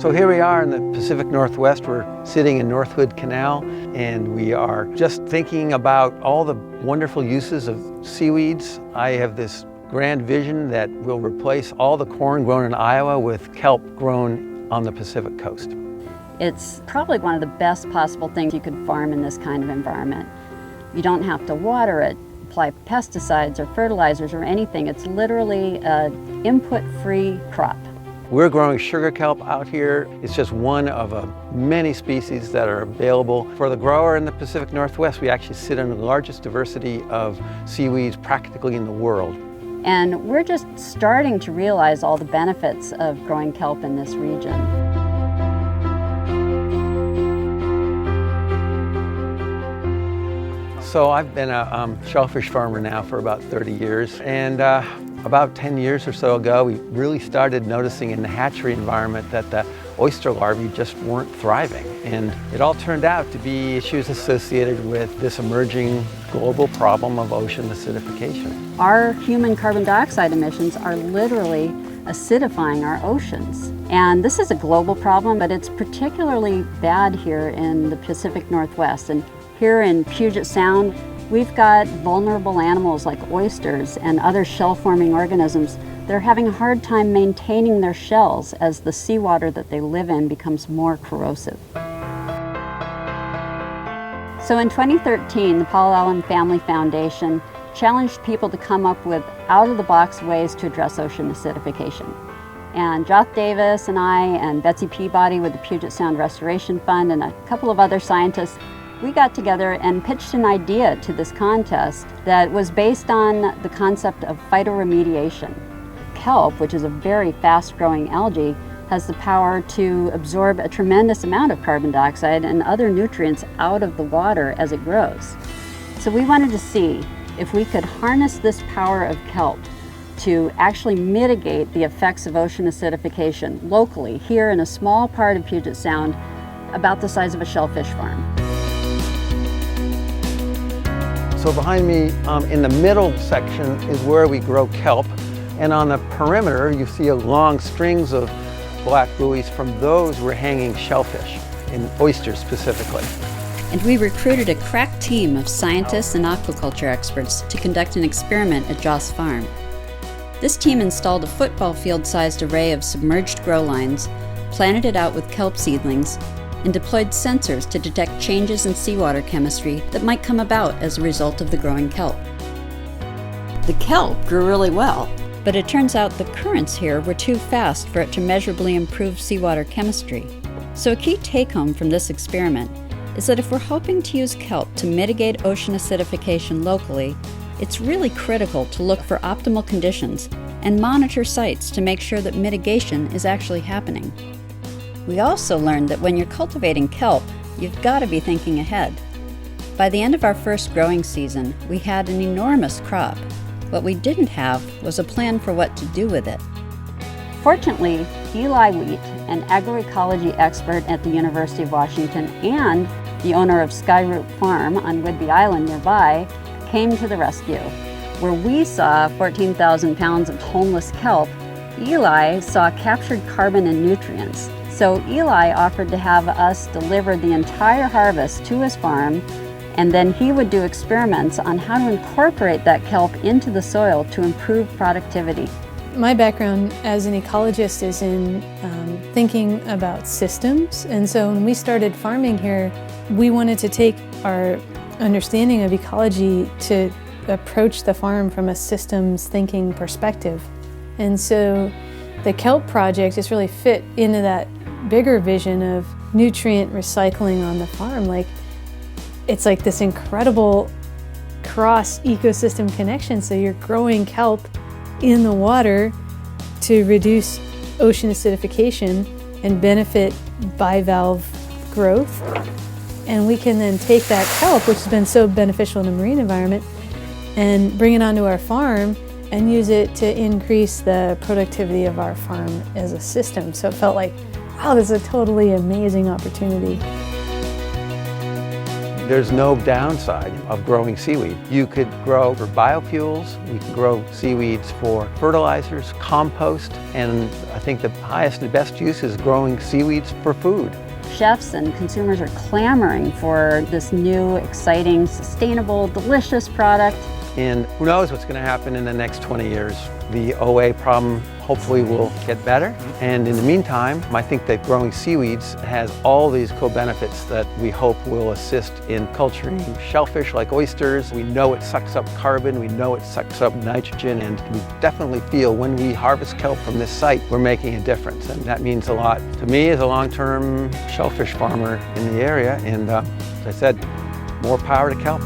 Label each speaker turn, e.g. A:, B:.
A: So here we are in the Pacific Northwest. We're sitting in North Hood Canal, and we are just thinking about all the wonderful uses of seaweeds. I have this grand vision that will replace all the corn grown in Iowa with kelp grown on the Pacific coast.
B: It's probably one of the best possible things you could farm in this kind of environment. You don't have to water it, apply pesticides or fertilizers or anything. It's literally an input-free crop.
A: We're growing sugar kelp out here. It's just one of many species that are available. For the grower in the Pacific Northwest, we actually sit in the largest diversity of seaweeds practically in the world.
B: And we're just starting to realize all the benefits of growing kelp in this region.
A: So I've been a shellfish farmer now for about 30 years, and about 10 years or so ago, we really started noticing in the hatchery environment that the oyster larvae just weren't thriving. And it all turned out to be issues associated with this emerging global problem of ocean acidification.
B: Our human carbon dioxide emissions are literally acidifying our oceans. And this is a global problem, but it's particularly bad here in the Pacific Northwest. And here in Puget Sound, we've got vulnerable animals like oysters and other shell-forming organisms that are having a hard time maintaining their shells as the seawater that they live in becomes more corrosive. So in 2013, the Paul Allen Family Foundation challenged people to come up with out-of-the-box ways to address ocean acidification. And Joth Davis and I and Betsy Peabody with the Puget Sound Restoration Fund and a couple of other scientists, we got together and pitched an idea to this contest that was based on the concept of phytoremediation. Kelp, which is a very fast-growing algae, has the power to absorb a tremendous amount of carbon dioxide and other nutrients out of the water as it grows. So we wanted to see if we could harness this power of kelp to actually mitigate the effects of ocean acidification locally, here in a small part of Puget Sound, about the size of a shellfish farm.
A: So behind me, in the middle section is where we grow kelp, and on the perimeter you see long strings of black buoys. From those we're hanging shellfish, and oysters specifically.
C: And we recruited a crack team of scientists and aquaculture experts to conduct an experiment at Joth's farm. This team installed a football field-sized array of submerged grow lines, planted it out with kelp seedlings, and deployed sensors to detect changes in seawater chemistry that might come about as a result of the growing kelp. The kelp grew really well, but it turns out the currents here were too fast for it to measurably improve seawater chemistry. So a key take-home from this experiment is that if we're hoping to use kelp to mitigate ocean acidification locally, it's really critical to look for optimal conditions and monitor sites to make sure that mitigation is actually happening. We also learned that when you're cultivating kelp, you've got to be thinking ahead. By the end of our first growing season, we had an enormous crop. What we didn't have was a plan for what to do with it.
B: Fortunately, Eli Wheat, an agroecology expert at the University of Washington and the owner of Skyroot Farm on Whidbey Island nearby, came to the rescue. Where we saw 14,000 pounds of homeless kelp, Eli saw captured carbon and nutrients. So Eli offered to have us deliver the entire harvest to his farm, and then he would do experiments on how to incorporate that kelp into the soil to improve productivity.
D: My background as an ecologist is in thinking about systems, and so when we started farming here, we wanted to take our understanding of ecology to approach the farm from a systems thinking perspective. And so the kelp project just really fit into that bigger vision of nutrient recycling on the farm. It's like this incredible cross ecosystem connection. So you're growing kelp in the water to reduce ocean acidification and benefit bivalve growth. And we can then take that kelp, which has been so beneficial in the marine environment, and bring it onto our farm and use it to increase the productivity of our farm as a system. So it felt like, wow, this is a totally amazing opportunity.
A: There's no downside of growing seaweed. You could grow for biofuels, you can grow seaweeds for fertilizers, compost, and I think the highest and best use is growing seaweeds for food.
B: Chefs and consumers are clamoring for this new, exciting, sustainable, delicious product.
A: And who knows what's going to happen in the next 20 years. The OA problem hopefully will get better. And in the meantime, I think that growing seaweeds has all these co-benefits that we hope will assist in culturing shellfish like oysters. We know it sucks up carbon, we know it sucks up nitrogen, and we definitely feel when we harvest kelp from this site, we're making a difference. And that means a lot to me as a long-term shellfish farmer in the area. And as I said, more power to kelp.